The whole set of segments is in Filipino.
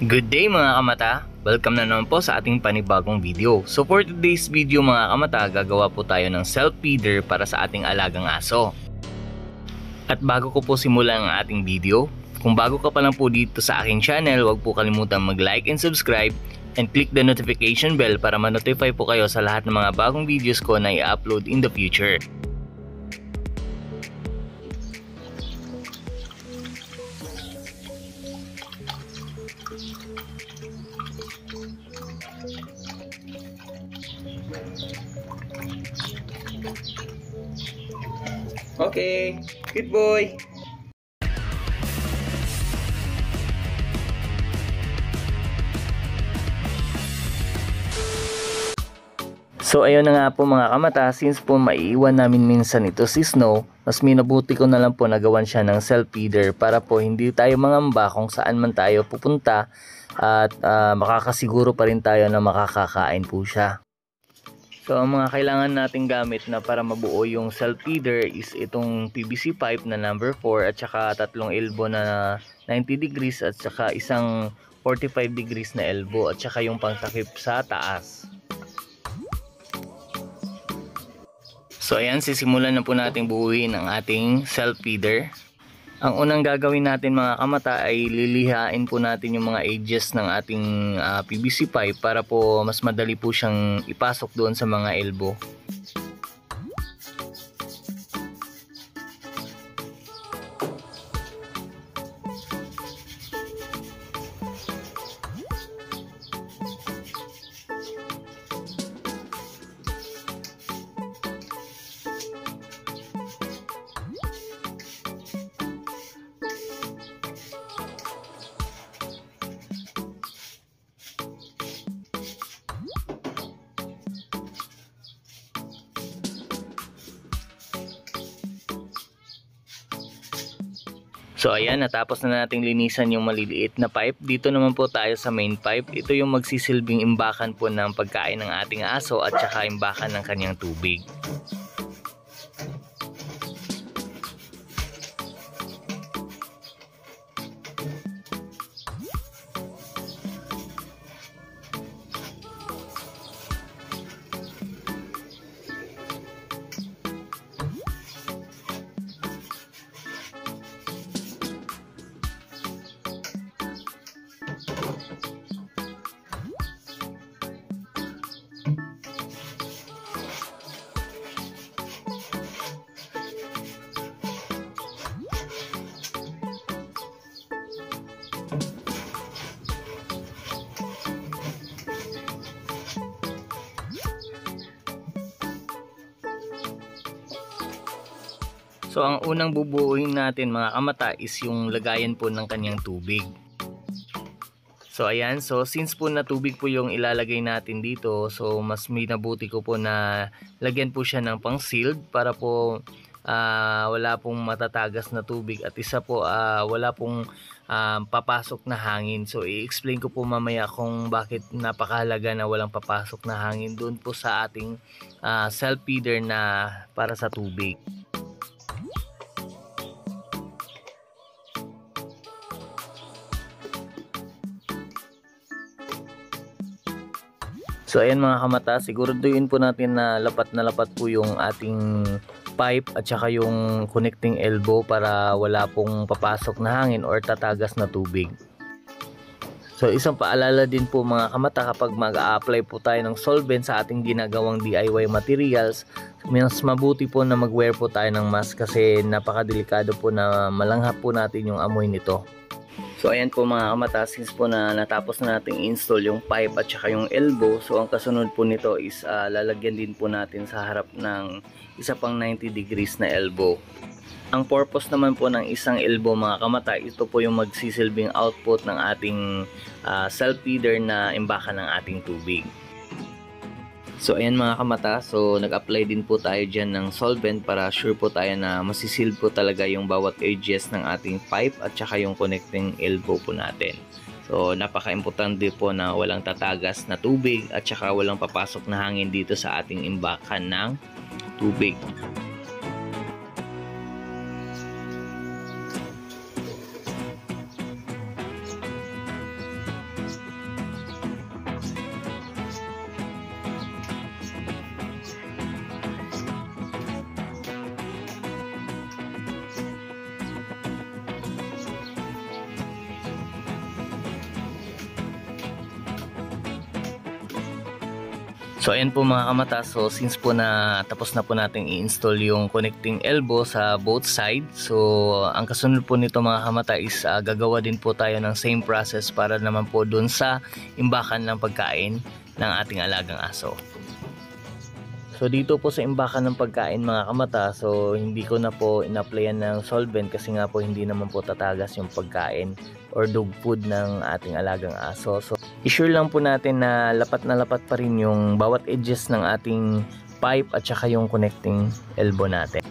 Good day mga kamata! Welcome na naman po sa ating panibagong video. So for today's video mga kamata, gagawa po tayo ng self-feeder para sa ating alagang aso. At bago ko po simulan ang ating video, kung bago ka pa lang po dito sa aking channel, huwag po kalimutang mag-like and subscribe and click the notification bell para ma-notify po kayo sa lahat ng mga bagong videos ko na i-upload in the future. Okay, good boy. So ayun na nga po mga kamata, since po maiiwan namin minsan ito si Snow, mas minabuti ko na lang po nagawan siya ng self-feeder para po hindi tayo mangamba kung saan man tayo pupunta at makakasiguro pa rin tayo na makakakain po siya. So ang mga kailangan nating gamit na para mabuo yung self-feeder is itong PVC pipe na number 4 at saka tatlong elbow na 90 degrees at saka isang 45 degrees na elbow at saka yung pangtakip sa taas. So ayan, sisimulan na po natin buuin ang ating self-feeder. Ang unang gagawin natin mga kamata ay lilihain po natin yung mga edges ng ating PVC pipe para po mas madali po siyang ipasok doon sa mga elbow. So ayan, natapos na nating linisan yung maliliit na pipe. Dito naman po tayo sa main pipe. Ito yung magsisilbing imbakan po ng pagkain ng ating aso at saka imbakan ng kanyang tubig. So ang unang bubuuin natin mga kamata is yung lagayan po ng kanyang tubig. So ayan, so since po na tubig po yung ilalagay natin dito, so mas minabuti ko po na lagyan po siya ng pang sealed para po wala pong matatagas na tubig at isa po wala pong papasok na hangin. So i-explain ko po mamaya kung bakit napakahalaga na walang papasok na hangin doon po sa ating self-feeder na para sa tubig. So ayan mga kamata, siguraduhin po natin na lapat po yung ating pipe at saka yung connecting elbow para wala pong papasok na hangin or tatagas na tubig. So isang paalala din po mga kamata, kapag mag-a-apply po tayo ng solvent sa ating ginagawang DIY materials, mas mabuti po na mag-wear po tayo ng mask kasi napakadelikado po na malanghap po natin yung amoy nito. So ayan po mga kamata, since po na natapos na nating install yung pipe at saka yung elbow, so ang kasunod po nito is lalagyan din po natin sa harap ng isa pang 90 degrees na elbow. Ang purpose naman po ng isang elbow mga kamata, ito po yung magsisilbing output ng ating self-feeder na imbakan ng ating tubig. So ayan mga kamata, so nag-apply din po tayo dyan ng solvent para sure po tayo na masisil po talaga yung bawat edges ng ating pipe at saka yung connecting elbow po natin. So napaka-importante po na walang tatagas na tubig at saka walang papasok na hangin dito sa ating imbakan ng tubig. So ayan po mga kamata, so since po na tapos na po natin i-install yung connecting elbow sa both sides, so ang kasunod po nito mga kamata is gagawa din po tayo ng same process para naman po dun sa imbakan ng pagkain ng ating alagang aso. So dito po sa imbakan ng pagkain mga kamata, so hindi ko na po in-applyan ng solvent kasi nga po hindi naman po tatagas yung pagkain or dog food ng ating alagang aso. So i-sure lang po natin na lapat pa rin yung bawat edges ng ating pipe at saka yung connecting elbow natin.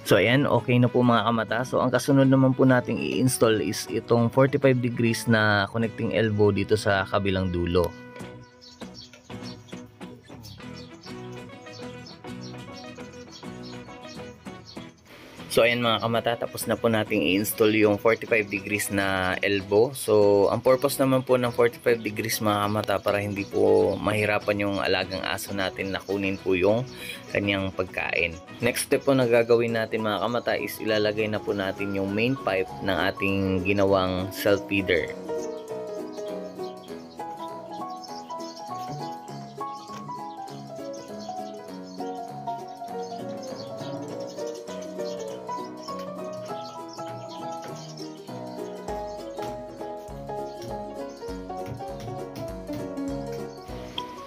So ayan, okay na po mga kamata. So ang kasunod naman po nating i-install is itong 45 degrees na connecting elbow dito sa kabilang dulo. So ayan mga kamata, tapos na po nating i-install yung 45 degrees na elbow. So ang purpose naman po ng 45 degrees mga kamata para hindi po mahirapan yung alagang aso natin na kunin po yung kanyang pagkain. Next step po na gagawin natin mga kamata is ilalagay na po natin yung main pipe ng ating ginawang self-feeder.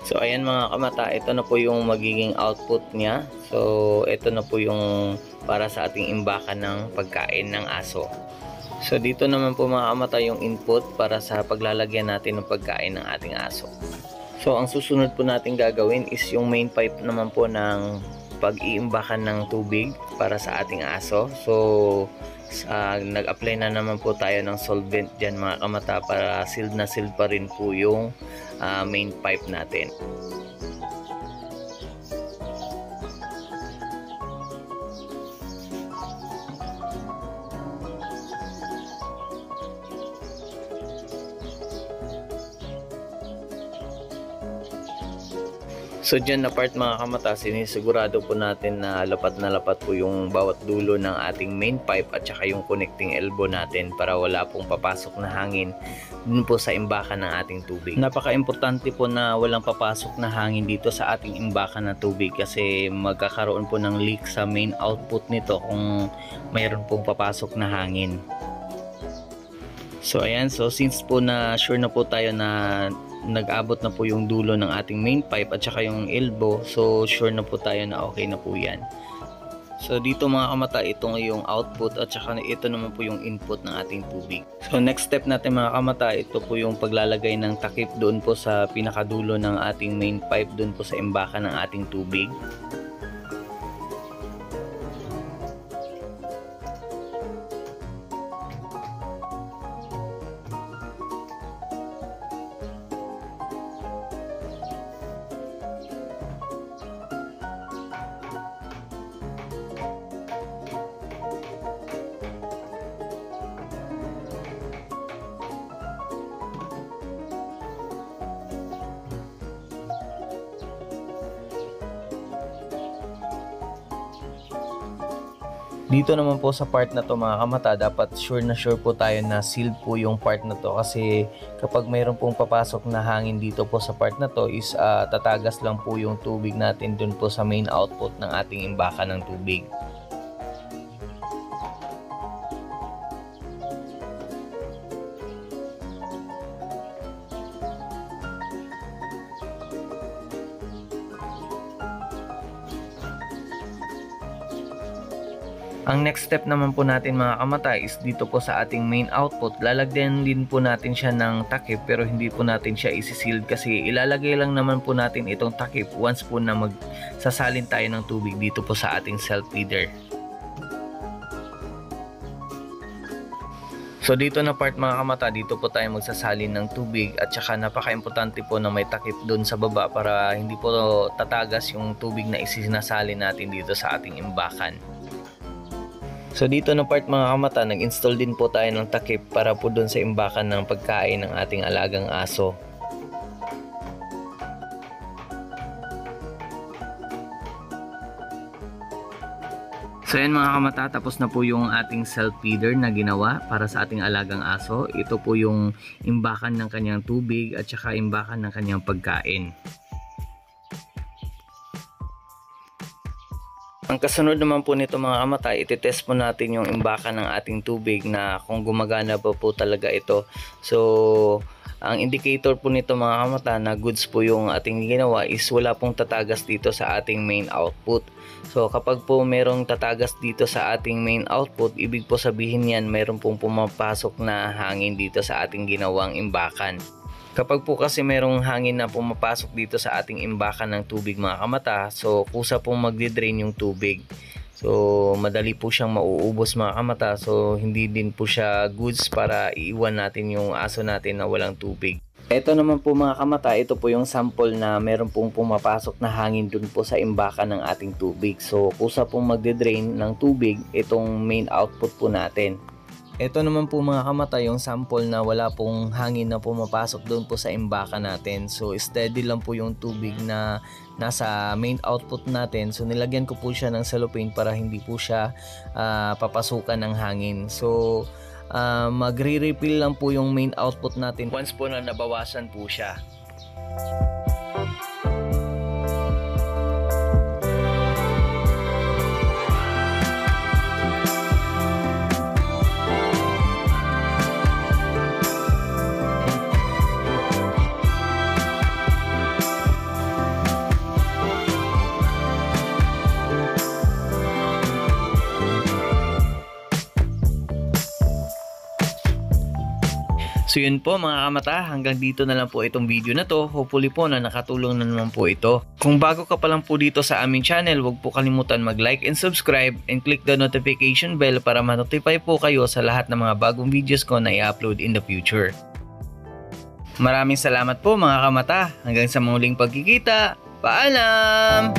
So ayan mga kamata, ito na po yung magiging output niya. So ito na po yung para sa ating imbakan ng pagkain ng aso. So dito naman po mga kamata yung input para sa paglalagyan natin ng pagkain ng ating aso. So ang susunod po natin gagawin is yung main pipe naman po ng pag-iimbakan ng tubig para sa ating aso. So nag-apply na naman po tayo ng solvent dyan mga kamata para sealed na sealed pa rin po yung main pipe natin. So dyan na part mga kamata, sinisigurado po natin na lapat po yung bawat dulo ng ating main pipe at saka yung connecting elbow natin para wala pong papasok na hangin dun po sa imbakan ng ating tubig. Napaka-importante po na walang papasok na hangin dito sa ating imbakan ng tubig kasi magkakaroon po ng leak sa main output nito kung mayroon pong papasok na hangin. So ayan, so since po na sure na po tayo na nag-abot na po yung dulo ng ating main pipe at saka yung elbow, so sure na po tayo na okay na po yan. So dito mga kamata, ito yung output at saka ito naman po yung input ng ating tubig. So next step natin mga kamata, ito po yung paglalagay ng takip doon po sa pinakadulo ng ating main pipe doon po sa imbakan ng ating tubig. Dito naman po sa part na to mga kamata, dapat sure na sure po tayo na sealed po yung part na to kasi kapag mayroon pong papasok na hangin dito po sa part na to is tatagas lang po yung tubig natin dun po sa main output ng ating imbakan ng tubig. Ang next step naman po natin mga kamata is dito po sa ating main output, lalagyan din po natin siya ng takip pero hindi po natin siya isi-sealed kasi ilalagay lang naman po natin itong takip once po na magsasalin tayo ng tubig dito po sa ating self-feeder. So dito na part mga kamata, dito po tayo magsasalin ng tubig at saka napaka-importante po na may takip doon sa baba para hindi po tatagas yung tubig na isinasalin natin dito sa ating imbakan. So dito na part mga kamata, nag-install din po tayo ng takip para po doon sa imbakan ng pagkain ng ating alagang aso. So yan mga kamata, tapos na po yung ating self-feeder na ginawa para sa ating alagang aso. Ito po yung imbakan ng kanyang tubig at saka imbakan ng kanyang pagkain. Ang kasunod naman po nito mga kamata, ititest po natin yung imbakan ng ating tubig na kung gumagana pa po talaga ito. So, ang indicator po nito mga kamata na goods po yung ating ginawa is wala pong tatagas dito sa ating main output. So, kapag po merong tatagas dito sa ating main output, ibig po sabihin yan mayroon pong pumapasok na hangin dito sa ating ginawang imbakan. Kapag po kasi merong hangin na pumapasok dito sa ating imbakan ng tubig mga kamata, so kusa pong magdi-drain yung tubig. So madali po siyang mauubos mga kamata, so hindi din po siya goods para iiwan natin yung aso natin na walang tubig. Ito naman po mga kamata, ito po yung sample na meron pong pumapasok na hangin dun po sa imbakan ng ating tubig. So kusa pong magdi-drain ng tubig itong main output po natin. Ito naman po mga kamata yung sample na wala pong hangin na pumapasok doon po sa imbaka natin. So steady lang po yung tubig na nasa main output natin. So nilagyan ko po siya ng cellophane para hindi po siya papasukan ng hangin. So magre-refill lang po yung main output natin once po na nabawasan po siya. So yun po mga kamata, hanggang dito na lang po itong video na to. Hopefully po na nakatulong na naman po ito. Kung bago ka pa lang po dito sa aming channel, huwag po kalimutan mag-like and subscribe and click the notification bell para ma-notify po kayo sa lahat ng mga bagong videos ko na i-upload in the future. Maraming salamat po mga kamata. Hanggang sa muling pagkikita. Paalam!